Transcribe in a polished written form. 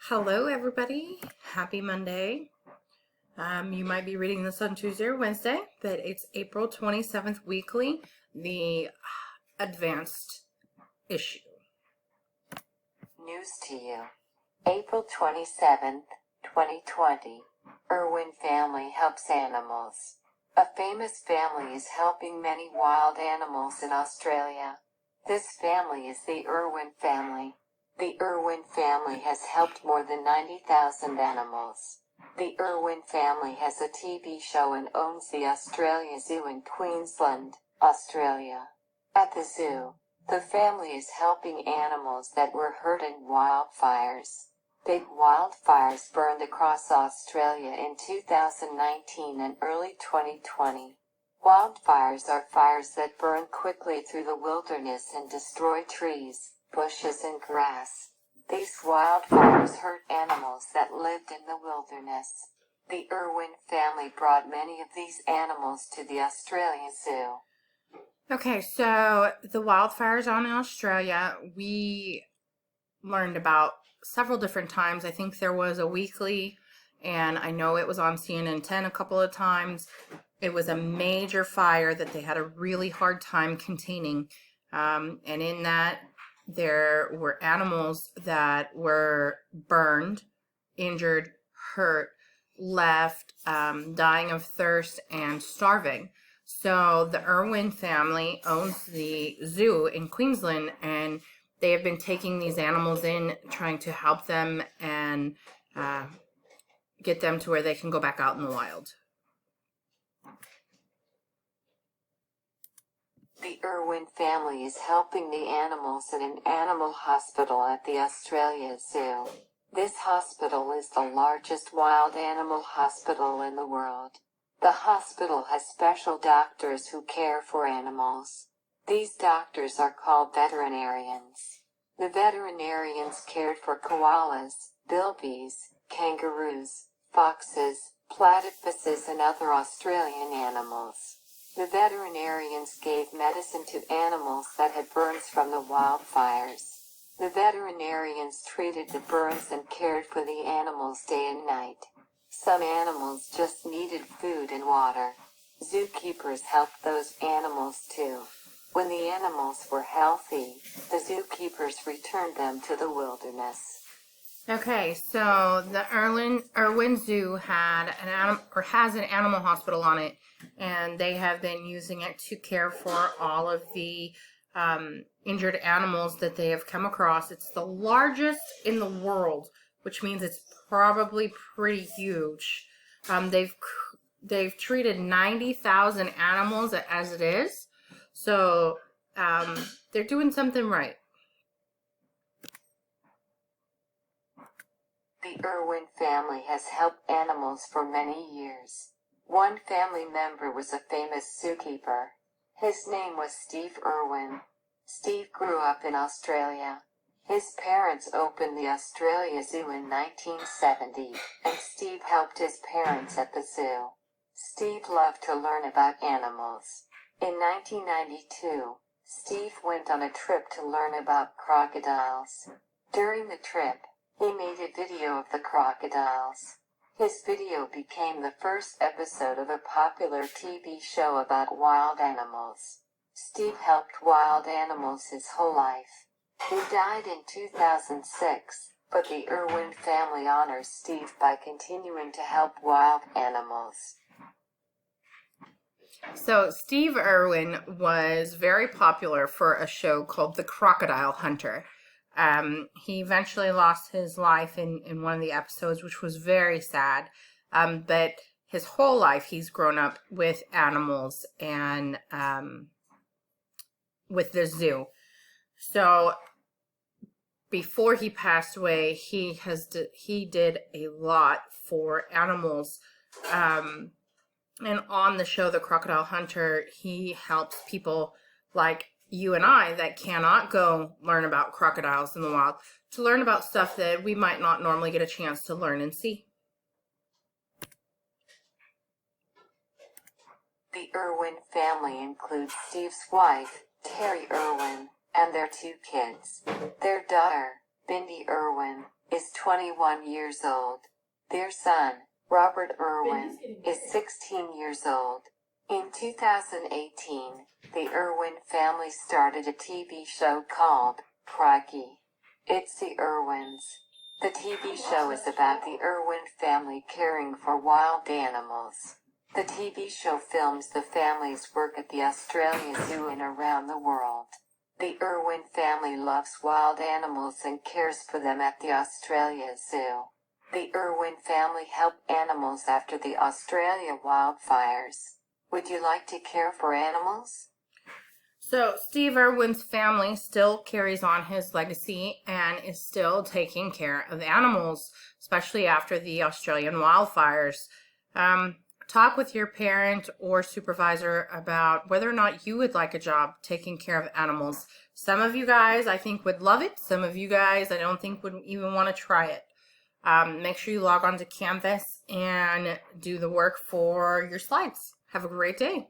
Hello, everybody. Happy Monday. You might be reading this on Tuesday or Wednesday, but it's April 27th weekly, the advanced issue. News to you. April 27th, 2020. Irwin Family helps animals. A famous family is helping many wild animals in Australia. This family is the Irwin family. The Irwin family has helped more than 90,000 animals. The Irwin family has a TV show and owns the Australia Zoo in Queensland, Australia. At the zoo, the family is helping animals that were hurt in wildfires. Big wildfires burned across Australia in 2019 and early 2020. Wildfires are fires that burn quickly through the wilderness and destroy trees, bushes and grass. These wildfires hurt animals that lived in the wilderness. The Irwin family brought many of these animals to the Australia Zoo. Okay, so the wildfires on in Australia, we learned about several different times. I think there was a weekly, and I know it was on CNN 10 a couple of times. It was a major fire that they had a really hard time containing. And in that, there were animals that were burned, injured, hurt, left, dying of thirst, and starving. So the Irwin family owns the zoo in Queensland, and they have been taking these animals in, trying to help them and get them to where they can go back out in the wild. The Irwin family is helping the animals at an animal hospital at the Australia Zoo. This hospital is the largest wild animal hospital in the world. The hospital has special doctors who care for animals. These doctors are called veterinarians. The veterinarians cared for koalas, bilbies, kangaroos, foxes, platypuses, and other Australian animals. The veterinarians gave medicine to animals that had burns from the wildfires. The veterinarians treated the burns and cared for the animals day and night. Some animals just needed food and water. Zookeepers helped those animals too. When the animals were healthy, the zookeepers returned them to the wilderness. Okay, so the Irwin Zoo has an animal hospital on it, and they have been using it to care for all of the injured animals that they have come across. It's the largest in the world, which means it's probably pretty huge. They've treated 90,000 animals as it is, so they're doing something right. The Irwin family has helped animals for many years. One family member was a famous zookeeper. His name was Steve Irwin. Steve grew up in Australia. His parents opened the Australia Zoo in 1970, and Steve helped his parents at the zoo. Steve loved to learn about animals. In 1992, Steve went on a trip to learn about crocodiles. During the trip, he made a video of the crocodiles. His video became the first episode of a popular TV show about wild animals. Steve helped wild animals his whole life. He died in 2006, but the Irwin family honors Steve by continuing to help wild animals. So Steve Irwin was very popular for a show called The Crocodile Hunter. He eventually lost his life in one of the episodes, which was very sad. But his whole life, he's grown up with animals and with the zoo. So before he passed away, he did a lot for animals. And on the show, The Crocodile Hunter, he helps people like you and I that cannot go learn about crocodiles in the wild to learn about stuff that we might not normally get a chance to learn and see. The Irwin family includes Steve's wife, Terry Irwin, and their two kids. Their daughter, Bindi Irwin, is 21 years old. Their son, Robert Irwin, is 16 years old. In 2018, the Irwin family started a TV show called Crikey. It's the Irwins. The TV show is about the Irwin family caring for wild animals. The TV show films the family's work at the Australia Zoo and around the world. The Irwin family loves wild animals and cares for them at the Australia Zoo. The Irwin family helped animals after the Australia wildfires. Would you like to care for animals? So Steve Irwin's family still carries on his legacy and is still taking care of animals, especially after the Australian wildfires. Talk with your parent or supervisor about whether or not you would like a job taking care of animals. Some of you guys, I think, would love it. Some of you guys, I don't think, would even want to try it. Make sure you log on to Canvas and do the work for your slides. Have a great day.